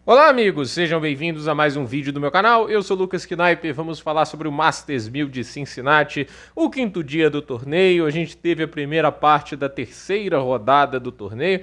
Olá amigos, sejam bem-vindos a mais um vídeo do meu canal. Eu sou Lucas Knipe, vamos falar sobre o Masters 1000 de Cincinnati, o quinto dia do torneio. A gente teve a primeira parte da terceira rodada do torneio,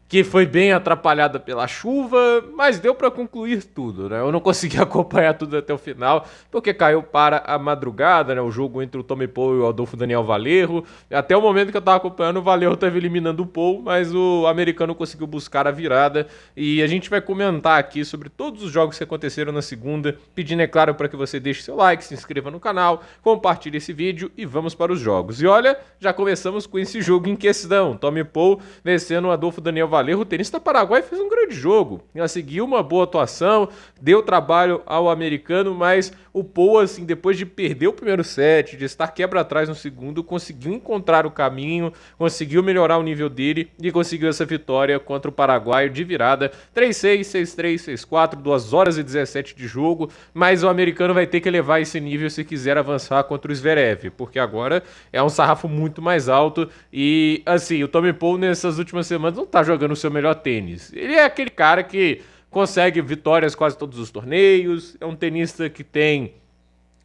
que foi bem atrapalhada pela chuva, mas deu para concluir tudo, né? Eu não consegui acompanhar tudo até o final, porque caiu para a madrugada, né? O jogo entre o Tommy Paul e o Adolfo Daniel Valerro. Até o momento que eu tava acompanhando, o Valerro tava eliminando o Paul, mas o americano conseguiu buscar a virada. E a gente vai comentar aqui sobre todos os jogos que aconteceram na segunda, pedindo, é claro, para que você deixe seu like, se inscreva no canal, compartilhe esse vídeo e vamos para os jogos. E olha, já começamos com esse jogo em questão. Tommy Paul vencendo o Adolfo Daniel Valerro. O tenista paraguai fez um grande jogo, ela seguiu uma boa atuação, deu trabalho ao americano, mas o Paul, assim, depois de perder o primeiro set, de estar quebra-atrás no segundo, conseguiu encontrar o caminho, conseguiu melhorar o nível dele e conseguiu essa vitória contra o paraguaio de virada, 3-6, 6-3, 6-4, 2 horas e 17 de jogo, mas o americano vai ter que levar esse nível se quiser avançar contra o Zverev, porque agora é um sarrafo muito mais alto e, assim, o Tommy Paul nessas últimas semanas não tá jogando o seu melhor tênis. Ele é aquele cara que consegue vitórias quase todos os torneios, é um tenista que tem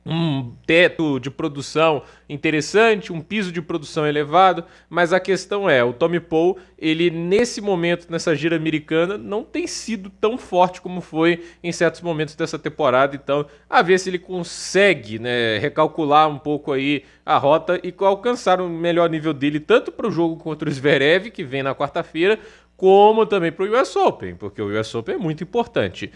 um teto de produção interessante, um piso de produção elevado, mas a questão é, o Tommy Paul, ele nesse momento, nessa gira americana, não tem sido tão forte como foi em certos momentos dessa temporada, então a ver se ele consegue, né, recalcular um pouco aí a rota e alcançar o melhor nível dele, tanto para o jogo contra o Zverev, que vem na quarta-feira, como também para o US Open, porque o US Open é muito importante.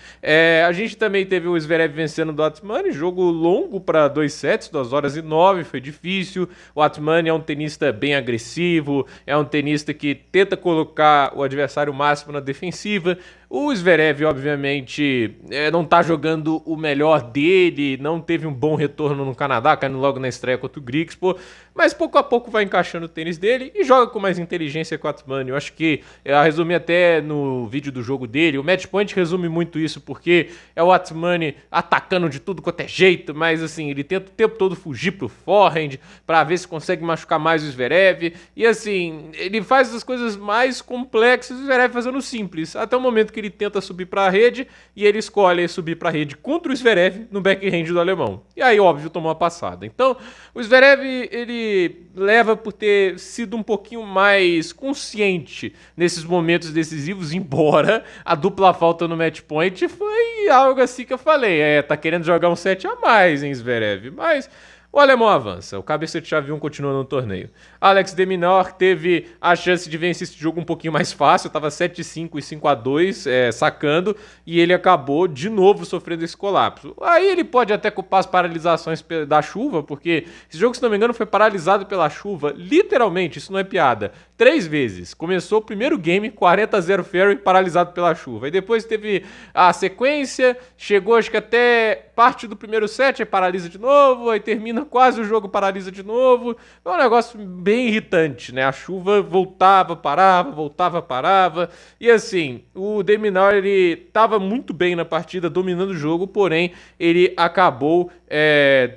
A gente também teve o Zverev vencendo o Otmani, jogo longo para 2 sets, 2 horas e 9, foi difícil. O Otmani é um tenista bem agressivo, é um tenista que tenta colocar o adversário máximo na defensiva. O Zverev, obviamente, não tá jogando o melhor dele, não teve um bom retorno no Canadá, caindo logo na estreia contra o Griekspoor, mas pouco a pouco vai encaixando o tênis dele e joga com mais inteligência com o Otmani. Eu acho que, eu resumi até no vídeo do jogo dele, o Match Point resume muito isso, porque é o Otmani atacando de tudo quanto é jeito, mas assim, ele tenta o tempo todo fugir pro forehand, pra ver se consegue machucar mais o Zverev, e assim, ele faz as coisas mais complexas, o Zverev fazendo simples, até o momento que ele tenta subir para a rede e ele escolhe subir para a rede contra o Zverev no backhand do alemão. E aí, óbvio, tomou a passada. Então, o Zverev, ele leva por ter sido um pouquinho mais consciente nesses momentos decisivos, embora a dupla falta no match point foi algo assim que eu falei. Tá querendo jogar um set a mais, hein, Zverev? Mas o alemão avança, o cabeça de chave 1 continua no torneio. Alex de Minaur teve a chance de vencer esse jogo um pouquinho mais fácil, estava 7-5 e 5-2 sacando, e ele acabou de novo sofrendo esse colapso. Aí ele pode até culpar as paralisações da chuva, porque esse jogo, se não me engano, foi paralisado pela chuva, literalmente, isso não é piada, 3 vezes. Começou o primeiro game, 40-0 Ferry, paralisado pela chuva. E depois teve a sequência, chegou acho que até parte do primeiro set, aí paralisa de novo, aí termina quase o jogo, paralisa de novo. É um negócio bem irritante, né? A chuva voltava, parava. E assim, o de Minaur, ele tava muito bem na partida, dominando o jogo, porém, ele acabou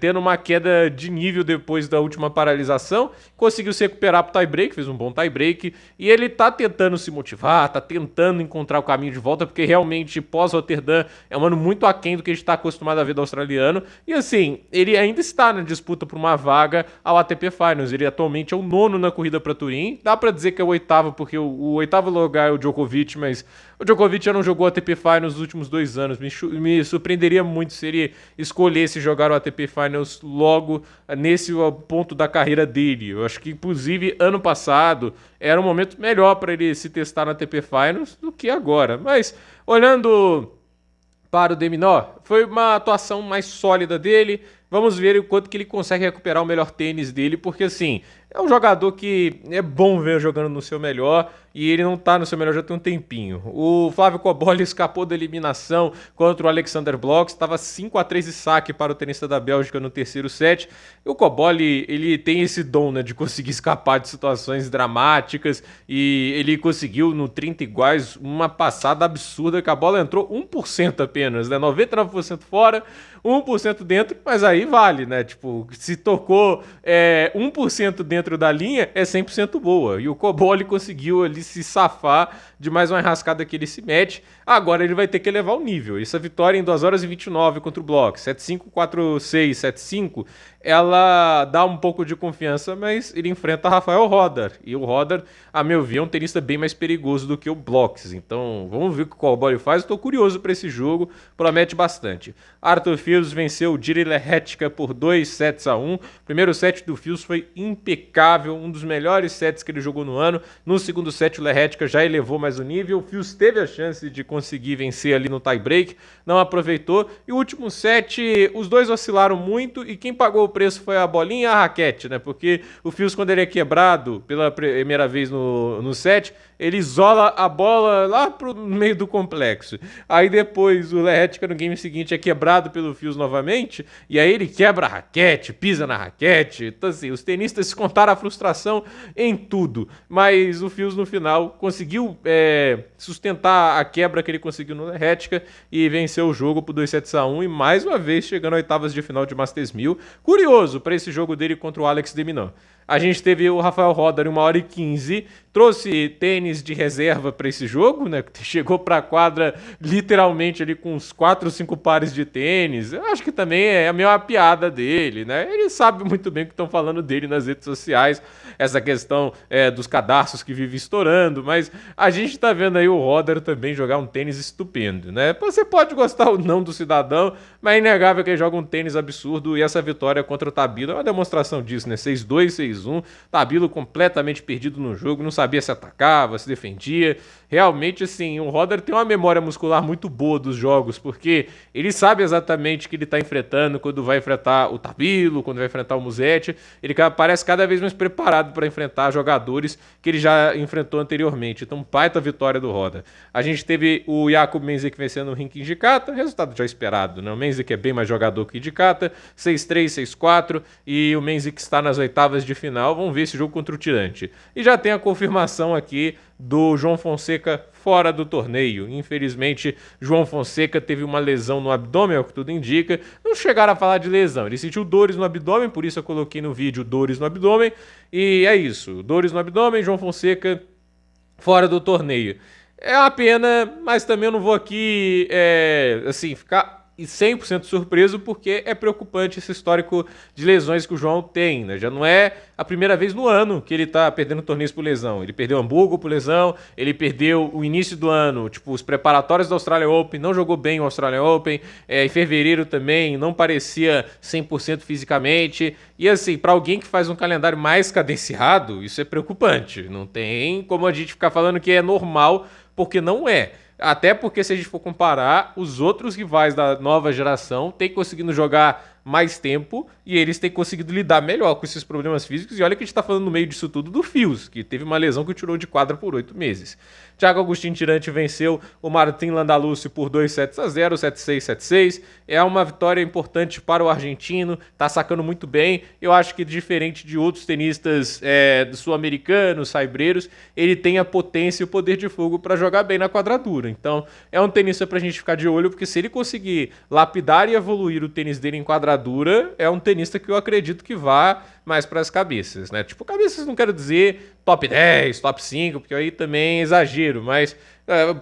tendo uma queda de nível depois da última paralisação, conseguiu se recuperar pro tie-break, fez um bom tie-break, e ele tá tentando se motivar, tá tentando encontrar o caminho de volta, porque realmente pós-Rotterdam é um ano muito aquém do que a gente tá acostumado a ver do australiano, e assim, ele ainda está na disputa por uma vaga ao ATP Finals, ele atualmente é o 9º na corrida para Turim, dá para dizer que é o 8º, porque o 8º lugar é o Djokovic, mas o Djokovic já não jogou ATP Finals nos últimos 2 anos, me surpreenderia muito se ele escolhesse jogar o ATP Finals logo nesse ponto da carreira dele. Eu acho que, inclusive, ano passado era um momento melhor para ele se testar no ATP Finals do que agora. Mas, olhando para o de Minaur, foi uma atuação mais sólida dele. Vamos ver o quanto que ele consegue recuperar o melhor tênis dele, porque assim, é um jogador que é bom ver jogando no seu melhor, e ele não tá no seu melhor já tem um tempinho. O Flávio Cobolli escapou da eliminação contra o Alexander Blok, estava 5-3 de saque para o tenista da Bélgica no terceiro set. E o Cobolli, ele tem esse dom, né, de conseguir escapar de situações dramáticas, e ele conseguiu no 30 iguais uma passada absurda, que a bola entrou 1% apenas, né, 99% fora, 1% dentro, mas aí vale, né? Tipo, se tocou 1% dentro da linha, é 100% boa. E o Cobolli conseguiu ali se safar de mais uma enrascada que ele se mete. Agora ele vai ter que elevar o nível. Essa vitória em 2 horas e 29 contra o Block, 7-5, 4-6, 7-5, ela dá um pouco de confiança, mas ele enfrenta Rafael Roder. E o Roder, a meu ver, é um tenista bem mais perigoso do que o Blocks. Então, vamos ver o que o Cowboy faz. Estou curioso para esse jogo, promete bastante. Arthur Fils venceu o Jiří Lehečka por 2-1. O primeiro set do Fils foi impecável, um dos melhores sets que ele jogou no ano. No segundo set, o Lehečka já elevou mais o nível. O Fils teve a chance de conseguir vencer ali no tie-break, não aproveitou. E o último set, os dois oscilaram muito e quem pagou o preço foi a bolinha e a raquete, né? Porque o Fils, quando ele é quebrado pela primeira vez no set, ele isola a bola lá pro meio do complexo. Aí depois o Lehečka no game seguinte é quebrado pelo Fils novamente, e aí ele quebra a raquete, pisa na raquete. Então assim, os tenistas contaram a frustração em tudo, mas o Fils no final conseguiu sustentar a quebra que ele conseguiu no Lehečka e venceu o jogo por 2-1 e mais uma vez chegando a oitavas de final de Masters 1000. Curioso para esse jogo dele contra o Alex de Minaur. A gente teve o Rafael Roder em 1 hora e 15, trouxe tênis de reserva para esse jogo, né? Chegou para a quadra literalmente ali com uns 4 ou 5 pares de tênis. Eu acho que também é meio uma piada dele, né? Ele sabe muito bem o que estão falando dele nas redes sociais, essa questão dos cadarços que vive estourando, mas a gente tá vendo aí o Roder também jogar um tênis estupendo, né? Você pode gostar ou não do cidadão, mas é inegável que ele joga um tênis absurdo e essa vitória contra o Tabilo é uma demonstração disso, né? 6-2, 6-1. Tabilo completamente perdido no jogo, não sabia se atacava, se defendia. Realmente, assim, o Roder tem uma memória muscular muito boa dos jogos, porque ele sabe exatamente o que ele está enfrentando quando vai enfrentar o Tabilo, quando vai enfrentar o Musetti. Ele parece cada vez mais preparado para enfrentar jogadores que ele já enfrentou anteriormente. Então, baita vitória do Roder. A gente teve o Jakub Mensik vencendo o Rinky Hijikata, resultado já esperado, né? O Mensik é bem mais jogador que o Hijikata, 6-3, 6-4, e o Mensik está nas oitavas de final. Vamos ver esse jogo contra o Tirante. E já tem a confirmação aqui do João Fonseca fora do torneio. Infelizmente, João Fonseca teve uma lesão no abdômen, é o que tudo indica. Não chegaram a falar de lesão, ele sentiu dores no abdômen, por isso eu coloquei no vídeo dores no abdômen. E é isso, dores no abdômen, João Fonseca fora do torneio. É uma pena, mas também eu não vou aqui, ficar 100% surpreso, porque é preocupante esse histórico de lesões que o João tem, né? Já não é a primeira vez no ano que ele tá perdendo torneios por lesão. Ele perdeu Hamburgo por lesão, ele perdeu o início do ano, tipo, os preparatórios da Australian Open, não jogou bem o Australian Open, em fevereiro também, não parecia 100% fisicamente. E assim, para alguém que faz um calendário mais cadenciado, isso é preocupante. Não tem como a gente ficar falando que é normal, porque não é. Até porque, se a gente for comparar, os outros rivais da nova geração têm conseguido jogar mais tempo e eles têm conseguido lidar melhor com esses problemas físicos. E olha que a gente está falando no meio disso tudo do Fils, que teve uma lesão que o tirou de quadra por 8 meses. Thiago Agustin Tirante venceu o Martin Landaluce por 2-0, 7-6, 7-6. É uma vitória importante para o argentino, tá sacando muito bem. Eu acho que, diferente de outros tenistas sul-americanos, saibreiros, ele tem a potência e o poder de fogo para jogar bem na quadradura. Então, é um tenista pra gente ficar de olho, porque se ele conseguir lapidar e evoluir o tênis dele em quadradura, é um tenista que eu acredito que vá mais para as cabeças, né? Tipo, cabeças não quero dizer top 10, top 5, porque aí também é exagero, mas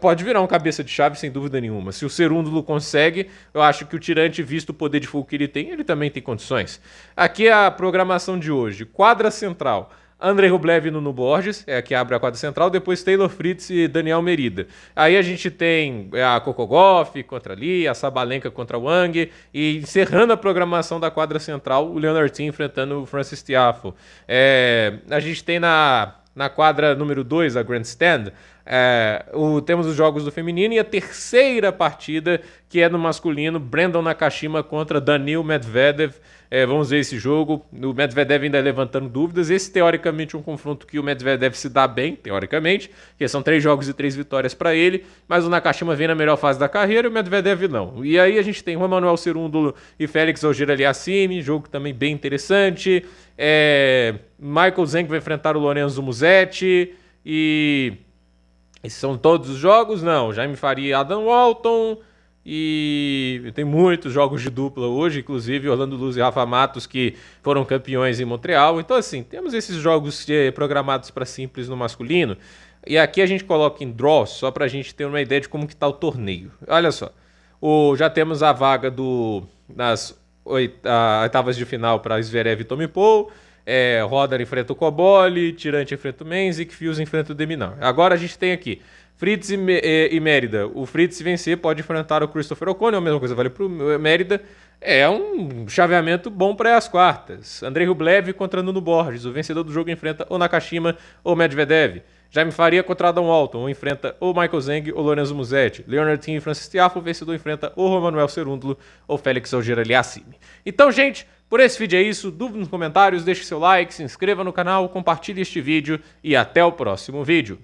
pode virar um cabeça de chave sem dúvida nenhuma. Se o Cerúndulo consegue, eu acho que o Tirante, visto o poder de fogo que ele também tem condições. Aqui é a programação de hoje. Quadra central: Andrei Rublev e Nuno Borges, que abre a quadra central, depois Taylor Fritz e Daniel Merida. Aí a gente tem a Coco Gauff contra ali, a Sabalenka contra o Wang, e encerrando a programação da quadra central, o Leonard Thiem enfrentando o Francis Tiafoe. A gente tem na quadra número 2, a Grandstand, temos os jogos do feminino e a terceira partida, que é no masculino, Brandon Nakashima contra Daniil Medvedev. Vamos ver esse jogo. O Medvedev ainda levantando dúvidas. Esse, teoricamente, é um confronto que o Medvedev se dá bem, teoricamente, porque são 3 jogos e 3 vitórias para ele, mas o Nakashima vem na melhor fase da carreira e o Medvedev não. E aí a gente tem Juan Manuel Cerúndulo e Félix Auger-Aliassime, jogo também bem interessante. Michael Zeng vai enfrentar o Lorenzo Musetti. E esses são todos os jogos? Não. Jaime Faria e Adam Walton. E tem muitos jogos de dupla hoje, inclusive Orlando Luz e Rafa Matos, que foram campeões em Montreal. Então, assim, temos esses jogos programados para simples no masculino. E aqui a gente coloca em draw só pra gente ter uma ideia de como que tá o torneio. Olha só, já temos a vaga nas oitavas de final para Zverev e Tommy Paul. Rodar enfrenta o Koboli, Tirante enfrenta o Menzik, Fios enfrenta o Deminaur. Agora a gente tem aqui Fritz e Mérida. O Fritz, se vencer, pode enfrentar o Christopher O'Connell, a mesma coisa vale pro Mérida. É um chaveamento bom para as quartas. Andrei Rublev contra Nuno Borges. O vencedor do jogo enfrenta ou Nakashima ou Medvedev. Jaime Faria contra Adam Walton, ou enfrenta ou Michael Zeng ou Lorenzo Musetti. Leonard Thiem e Francis Tiafoe, o vencedor enfrenta ou Romanuel Cerúndulo ou Félix Auger-Aliassime. Então, gente, por esse vídeo é isso. Dúvida nos comentários, deixe seu like, se inscreva no canal, compartilhe este vídeo e até o próximo vídeo.